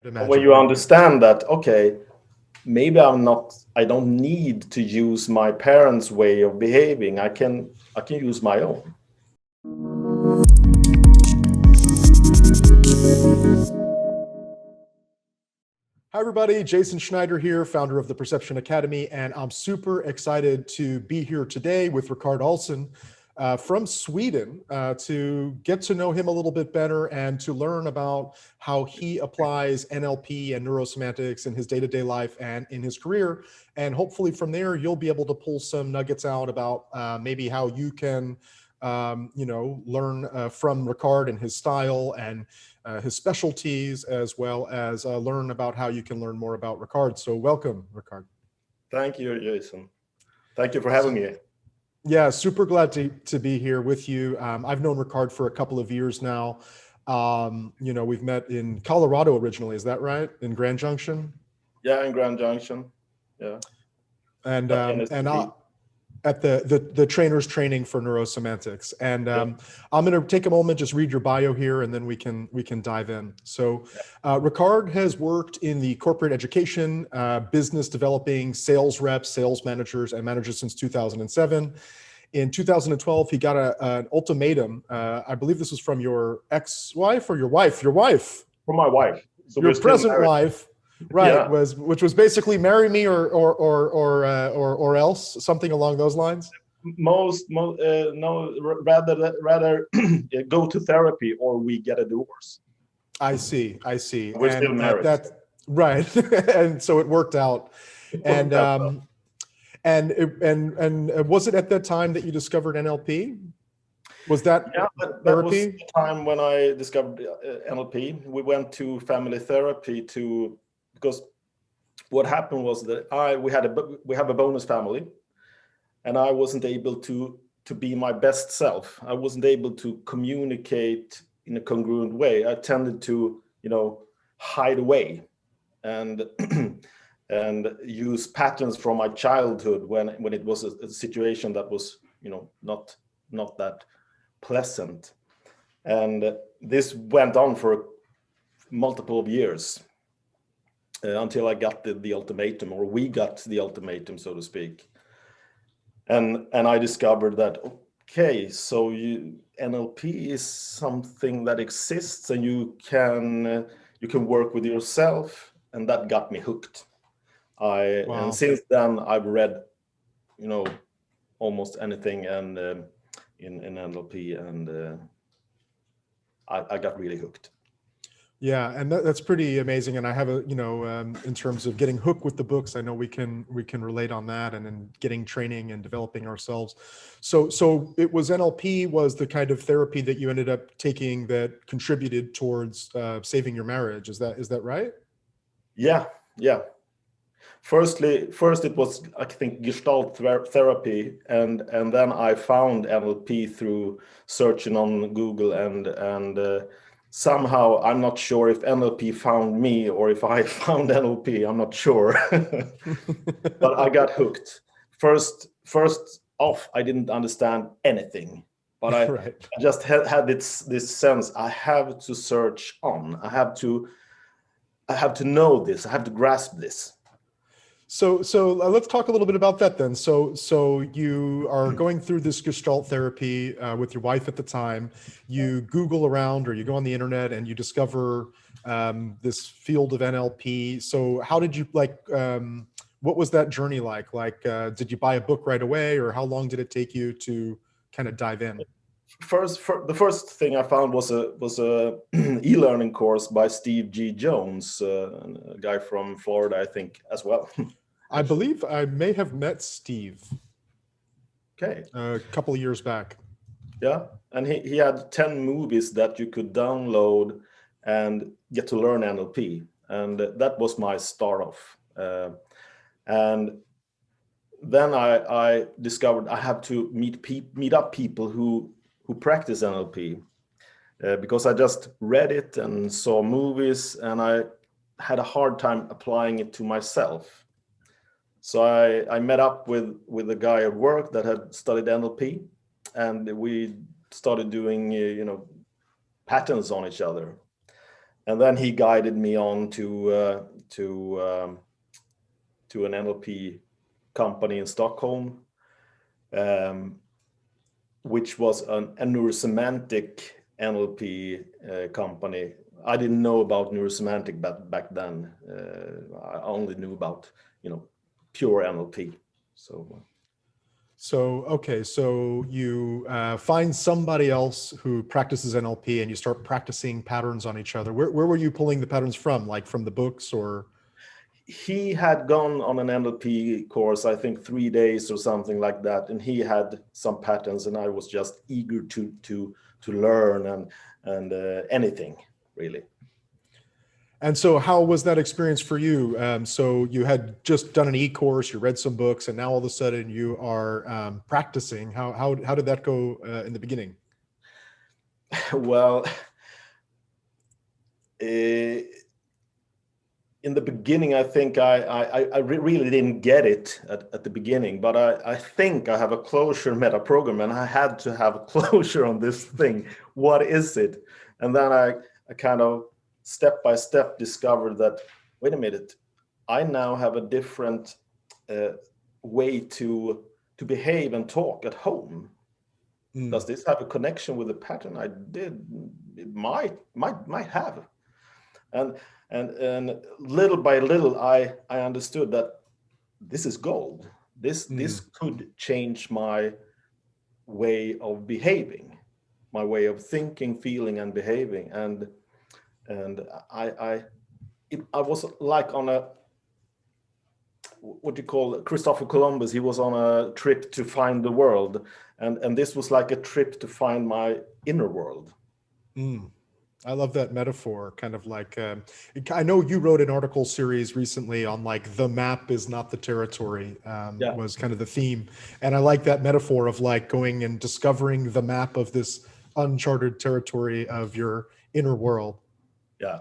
When you understand that, okay, maybe I don't need to use my parents' way of behaving. I can use my own. Hi, everybody. Jason Schneider here, founder of the Perception Academy, and I'm super excited to be here today with Ricard Olsson from Sweden to get to know him a little bit better and to learn about how he applies NLP and neurosemantics in his day-to-day life and in his career. And hopefully from there, you'll be able to pull some nuggets out about maybe how you can learn from Ricard and his style and his specialties, as well as learn about how you can learn more about Ricard. So welcome, Ricard. Thank you, Jason. Thank you for having me. Yeah, super glad to be here with you. I've known Ricard for a couple of years now. We've met in Colorado originally, is that right? In Grand Junction? Yeah, in Grand Junction. Yeah. And at the trainer's training for Neuro-Semantics. And I'm going to take a moment, just read your bio here, and then we can dive in. So Ricard has worked in the corporate education, business developing, sales reps, sales managers, and managers since 2007. In 2012, he got an ultimatum. I believe this was from your ex-wife or your wife? Your wife. From my wife. So your present wife. Right, yeah. which was basically marry me or else, something along those lines. Rather go to therapy or we get a divorce. I see. We're still married. Right, and so it worked out. And was it at that time that you discovered NLP? Was that that was the time when I discovered NLP. We went to family therapy because what happened was that we have a bonus family, and I wasn't able to be my best self. I wasn't able to communicate in a congruent way. I tended to, hide away and and use patterns from my childhood when it was a situation that was, not that pleasant. And this went on for multiple of years. Until I got the ultimatum, or we got the ultimatum, so to speak. And I discovered that, okay, so NLP is something that exists, and you can work with yourself, and that got me hooked. And since then I've read, almost anything and in NLP, and I got really hooked. Yeah, and that's pretty amazing. And I have in terms of getting hooked with the books, I know we can relate on that, and then getting training and developing ourselves. So it was NLP was the kind of therapy that you ended up taking that contributed towards saving your marriage. Is that right? Yeah. First it was, I think, Gestalt therapy, and then I found NLP through searching on Google, and somehow, I'm not sure if NLP found me or if I found NLP. I'm not sure, but I got hooked. First off, I didn't understand anything, but I just had this sense. I have to search on. I have to know this. I have to grasp this. So let's talk a little bit about that then. So you are going through this Gestalt therapy with your wife at the time. You Google around, or you go on the internet, and you discover this field of NLP. So how did you what was that journey like? Did you buy a book right away, or how long did it take you to kind of dive in? The first thing I found was a e-learning course by Steve G. Jones, a guy from Florida, I think, as well. I believe I may have met Steve. Okay. A couple of years back. Yeah, and he had 10 movies that you could download and get to learn NLP, and that was my start off. And then I discovered I have to meet up people who practice NLP, because I just read it and saw movies, and I had a hard time applying it to myself. So I met up with a guy at work that had studied NLP, and we started doing patterns on each other. And then he guided me on to an NLP company in Stockholm, which was a Neuro-Semantic NLP company. I didn't know about Neuro-Semantic back then. I only knew about, pure NLP. So, okay, so you find somebody else who practices NLP and you start practicing patterns on each other. Where were you pulling the patterns from? Like from the books or? He had gone on an NLP course, I think 3 days or something like that, and he had some patterns, and I was just eager to learn and anything really. And so how was that experience for you? So you had just done an e-course, you read some books, and now all of a sudden you are practicing. How did that go in the beginning? Well, in the beginning, I think I really didn't get it at the beginning, but I think I have a closure meta program, and I had to have a closure on this thing. What is it? And then I kind of step by step discovered that, wait a minute, I now have a different way to behave and talk at home. Does this have a connection with the pattern I did? It might have. And little by little, I understood that this is gold. This could change my way of behaving, my way of thinking, feeling, and behaving. And I was like on a, what you call Christopher Columbus. He was on a trip to find the world, and this was like a trip to find my inner world. I love that metaphor. Kind of like, I know you wrote an article series recently on like the map is not the territory, was kind of the theme. And I like that metaphor of like going and discovering the map of this uncharted territory of your inner world. Yeah,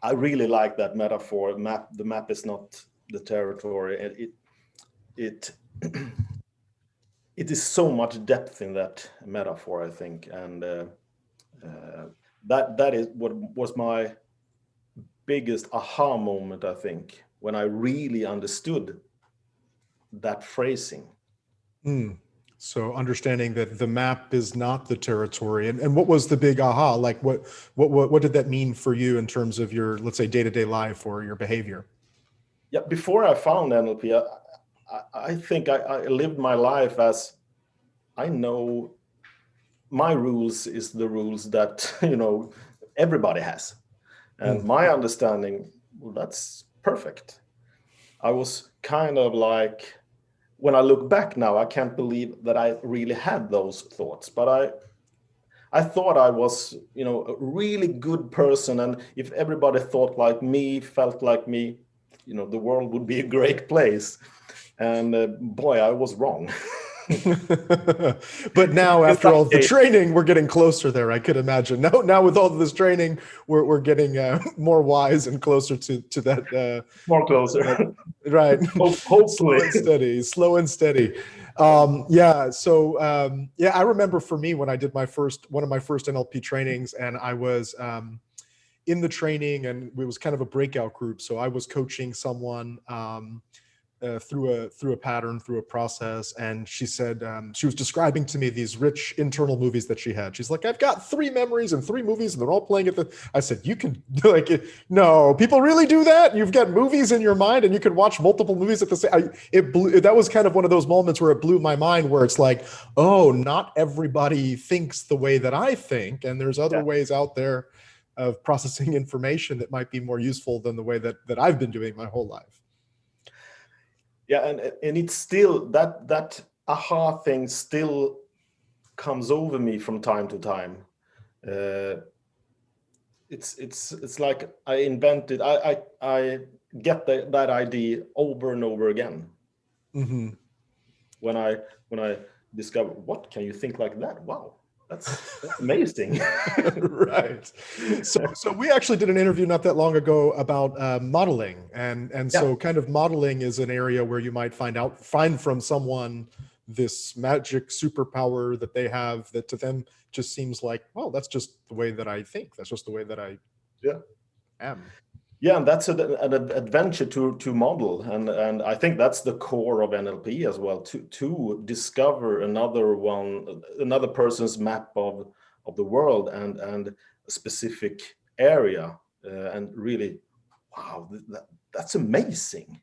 I really like that metaphor. The map is not the territory. It is so much depth in that metaphor, I think, and that is what was my biggest aha moment, I think, when I really understood that phrasing. So understanding that the map is not the territory, and what was the big aha? Like what did that mean for you in terms of your, let's say, day-to-day life or your behavior? Yeah, before I found NLP, I think I lived my life as, I know my rules is the rules that everybody has, and my understanding, well, that's perfect. I was kind of like, when I look back now, I can't believe that I really had those thoughts, but I thought I was, a really good person, and if everybody thought like me, felt like me, the world would be a great place. And boy, I was wrong. But now, after all of the training, we're getting closer there. I could imagine. Now with all of this training, we're getting more wise and closer to that. More closer, right? Hopefully, slow and steady. Yeah. So yeah, I remember for me when I did one of my first NLP trainings, and I was in the training, and it was kind of a breakout group. So I was coaching someone. Through a pattern, through a process. And she said, she was describing to me these rich internal movies that she had. She's like, I've got 3 memories and 3 movies and they're all playing at the, I said, you can like, no, people really do that? You've got movies in your mind and you can watch multiple movies at the same, that was kind of one of those moments where it blew my mind, where it's like, oh, not everybody thinks the way that I think. And there's other ways out there of processing information that might be more useful than the way that I've been doing my whole life. Yeah, and it's still that aha thing still comes over me from time to time. It's like I invented. I get that idea over and over again. When I discover, what, can you think like that? Wow. That's amazing. Right. So we actually did an interview not that long ago about modeling, and so kind of modeling is an area where you might find from someone this magic superpower that they have that to them just seems like, well, that's just the way that I think. That's just the way that I Yeah. M. Yeah, and that's an adventure to model, and I think that's the core of NLP as well, to discover another person's map of the world and a specific area, and really, wow, that's amazing.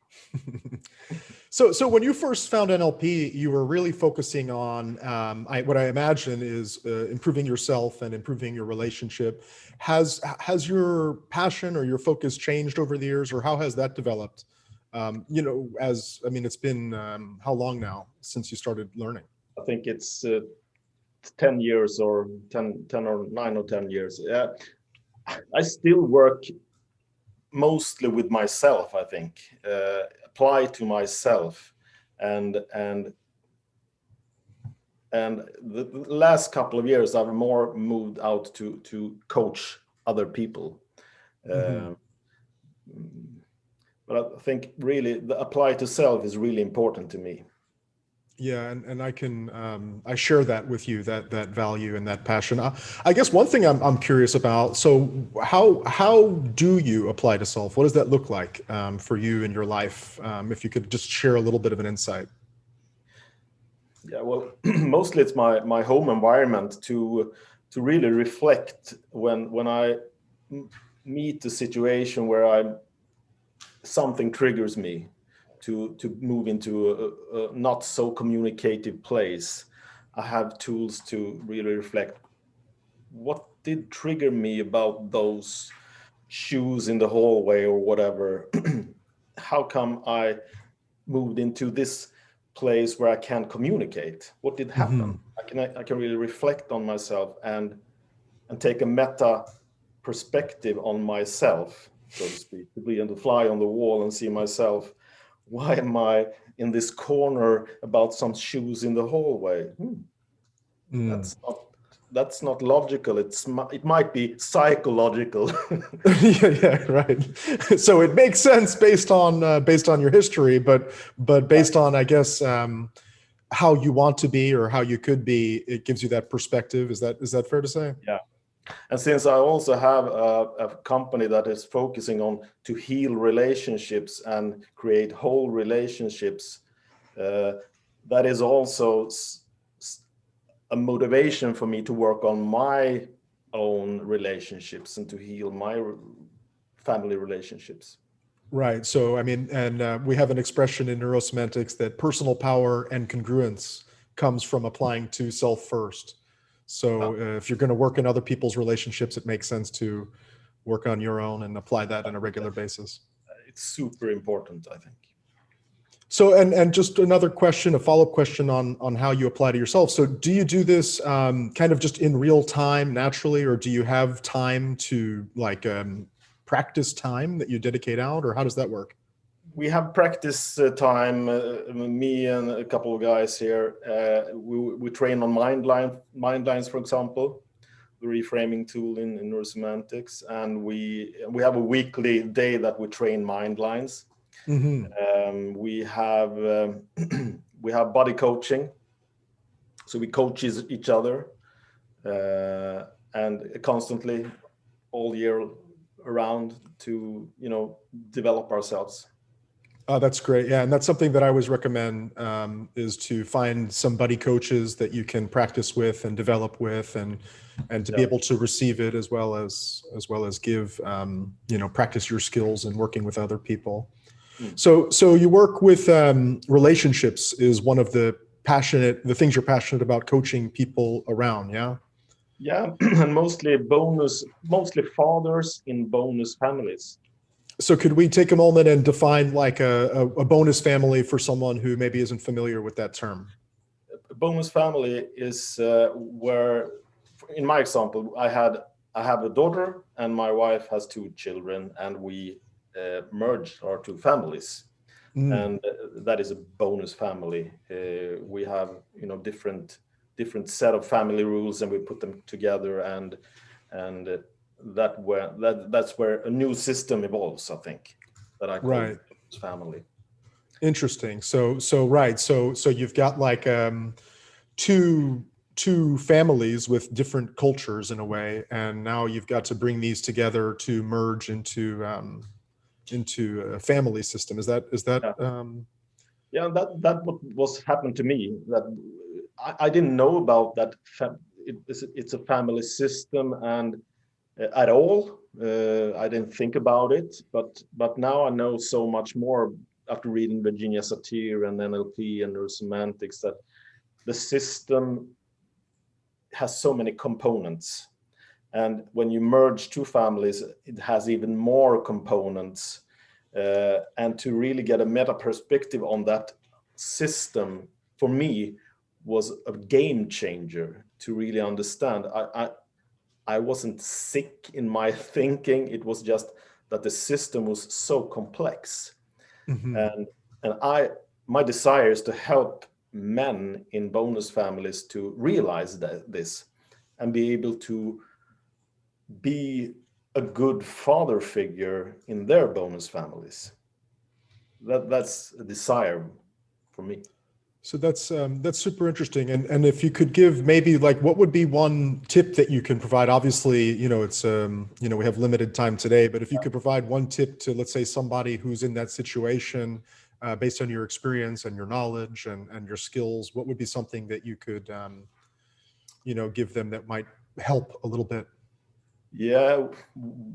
So when you first found NLP, you were really focusing on what I imagine is improving yourself and improving your relationship. Has your passion or your focus changed over the years, or how has that developed? It's been how long now since you started learning? I think it's 10 years or 10 or 9 or 10 years. I still work mostly with myself, I think, apply to myself, and the last couple of years I've more moved out to coach other people. Mm-hmm. But I think really the apply to self is really important to me. Yeah, and I can I share that with you, that value and that passion. I guess one thing I'm curious about. So how do you apply to self? What does that look like for you in your life? If you could just share a little bit of an insight. Yeah, well, mostly it's my home environment to really reflect when I meet a situation where something triggers me to move into a not so communicative place. I have tools to really reflect what did trigger me about those shoes in the hallway or whatever. How come I moved into this place where I can't communicate? What did happen? I can really reflect on myself and take a meta perspective on myself, so to speak, to be on the fly on the wall and see myself. Why am I in this corner about some shoes in the hallway? That's not logical. It might be psychological. Yeah, right. So it makes sense based on your history, but based on, I guess, how you want to be or how you could be, it gives you that perspective. Is that fair to say? Yeah. And since I also have a company that is focusing on to heal relationships and create whole relationships, that is also a motivation for me to work on my own relationships and to heal my family relationships. Right. So, I mean, and we have an expression in neurosemantics that personal power and congruence comes from applying to self first. So if you're going to work in other people's relationships, it makes sense to work on your own and apply that on a regular basis. It's super important, I think. So, and just another question, a follow-up question on how you apply to yourself. So do you do this kind of just in real time naturally, or do you have time to practice time that you dedicate out, or how does that work? We have practice time, me and a couple of guys here. We train on mind lines, for example, the reframing tool in Neuro-Semantics, and we have a weekly day that we train mind lines. We have we have body coaching, so we coach each other and constantly all year around to develop ourselves. Oh, that's great. Yeah. And that's something that I always recommend is to find some buddy coaches that you can practice with and develop with and to be able to receive it as well as give, practice your skills and working with other people. So you work with relationships is one of the things you're passionate about, coaching people around. Yeah. Yeah. And mostly fathers in bonus families. So could we take a moment and define like a bonus family for someone who maybe isn't familiar with that term? A bonus family is where, in my example, I have a daughter and my wife has 2 children, and we merged our 2 families, and that is a bonus family. We have different set of family rules, and we put them together, and that's where a new system evolves, I think, that I call family. Interesting. So right. So you've got like two two families with different cultures in a way, and now you've got to bring these together to merge into a family system. Is that Yeah. Yeah, that what was happened to me. That I didn't know about that. It's a family system, and at all, I didn't think about it. But now I know so much more after reading Virginia Satir and NLP and Neuro-Semantics, that the system has so many components, and when you merge two families, it has even more components. And to really get a meta perspective on that system, for me, was a game changer to really understand. I wasn't sick in my thinking. It was just that the system was so complex. Mm-hmm. And my desire is to help men in bonus families to realize this and be able to be a good father figure in their bonus families. That's a desire for me. So that's super interesting. And if you could give maybe like, what would be one tip that you can provide? Obviously, it's we have limited time today, but if you could provide one tip to, let's say, somebody who's in that situation, based on your experience and your knowledge and your skills, what would be something that you could give them that might help a little bit? Yeah,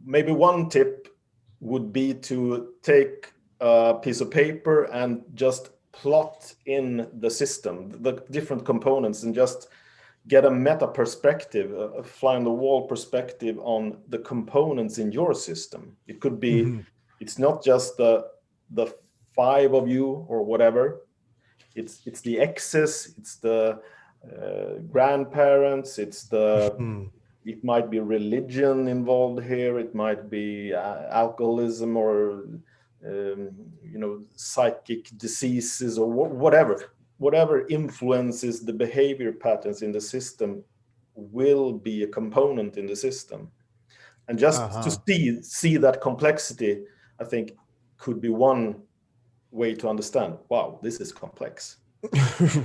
maybe one tip would be to take a piece of paper and just plot in the system, the different components, and just get a meta perspective, a fly on the wall perspective on the components in your system. It could be, mm-hmm. It's not just the 5 of you or whatever. It's the exes, it's the grandparents, it's the mm-hmm. It might be religion involved here. It might be alcoholism or psychic diseases or whatever influences the behavior patterns in the system will be a component in the system. And just to see that complexity, I think, could be one way to understand, wow, this is complex.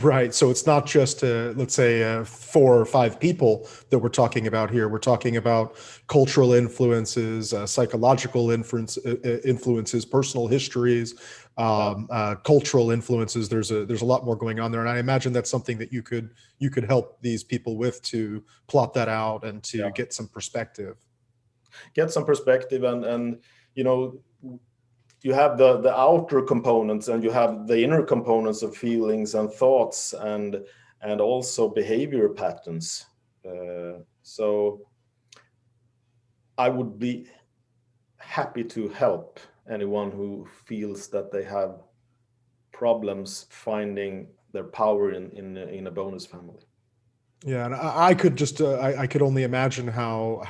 Right. So it's not just, let's say, 4 or 5 people that we're talking about here. We're talking about cultural influences, psychological influences, personal histories, cultural influences. There's a lot more going on there, and I imagine that's something that you could help these people with, to plot that out and to get some perspective. Get some perspective, and you have the outer components, and you have the inner components of feelings and thoughts, and also behavior patterns. So I would be happy to help anyone who feels that they have problems finding their power in a bonus family. Yeah, and I could just I could only imagine how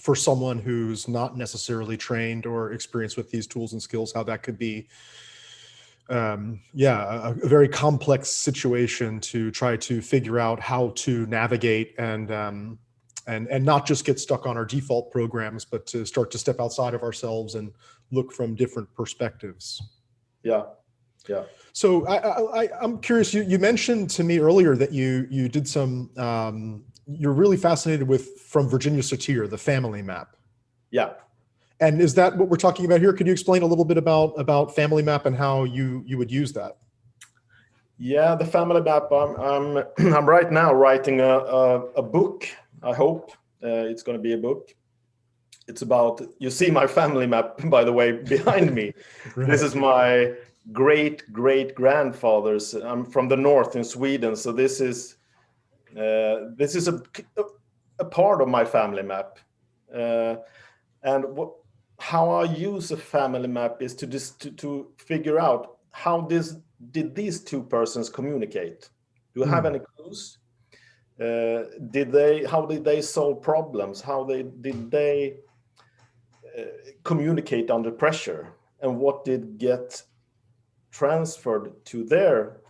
for someone who's not necessarily trained or experienced with these tools and skills, how that could be a very complex situation to try to figure out how to navigate and not just get stuck on our default programs, but to start to step outside of ourselves and look from different perspectives. Yeah. So I'm curious, you mentioned to me earlier that you did some, you're really fascinated with, from Virginia Satir, the family map. Yeah. And is that what we're talking about here? Could you explain a little bit about family map and how you would use that? Yeah, the family map, I'm right now writing a book. I hope it's going to be a book. It's about, you see my family map, by the way, behind me. Right. This is my great grandfathers. I'm from the north in Sweden, so this is a part of my family map. And how I use a family map is to figure out how did these 2 persons communicate? Do you have any clues? How did they solve problems? How did they communicate under pressure? And what did get transferred to their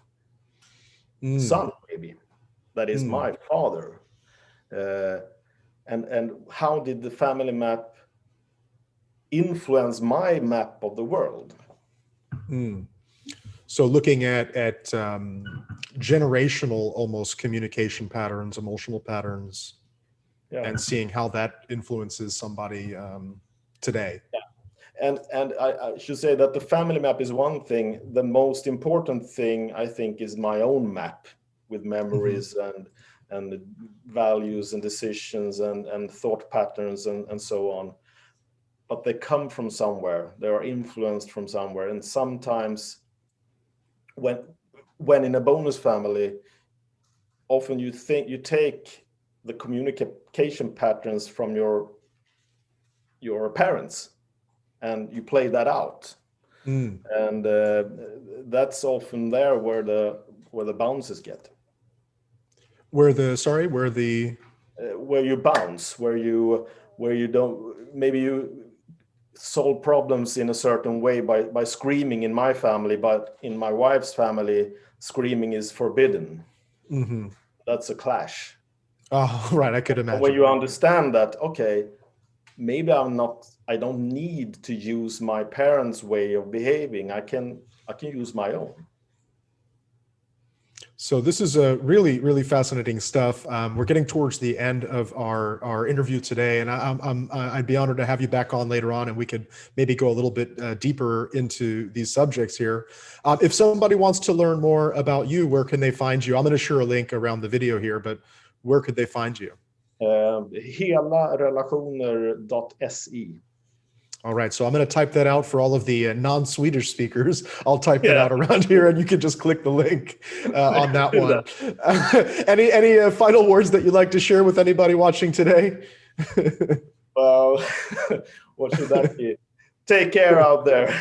son, maybe, that is my father? And how did the family map influence my map of the world? So looking at generational almost communication patterns, emotional patterns, and seeing how that influences somebody today. And I should say that the family map is one thing. The most important thing, I think, is my own map with memories and values and decisions and thought patterns and so on. But they come from somewhere. They are influenced from somewhere. And sometimes when in a bonus family, often you take the communication patterns from your parents and you play that out. And that's often there where the bounces get. Where you bounce, where you don't, maybe you solve problems in a certain way by screaming in my family, but in my wife's family, screaming is forbidden. That's a clash. Oh, right. I could imagine. When you understand that, okay, maybe I don't need to use my parents' way of behaving. I can use my own. So this is a really, really fascinating stuff. We're getting towards the end of our interview today, and I'd be honored to have you back on later on, and we could maybe go a little bit deeper into these subjects here. If somebody wants to learn more about you, where can they find you? I'm going to share a link around the video here, but where could they find you? Helarelationer.se. All right, so I'm going to type that out for all of the non-Swedish speakers. I'll type that out around here, and you can just click the link on that one. Any final words that you'd like to share with anybody watching today? Well, what should that be? Take care out there.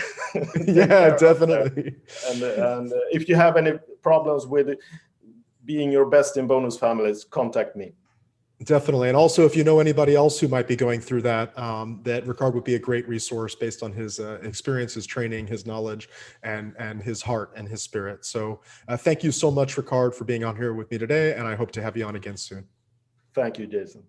Yeah, definitely. And if you have any problems with being your best in bonus families, contact me. Definitely. And also, if you know anybody else who might be going through that, that Ricard would be a great resource based on his experience, his training, his knowledge, and his heart and his spirit. So thank you so much, Ricard, for being on here with me today. And I hope to have you on again soon. Thank you, Jason.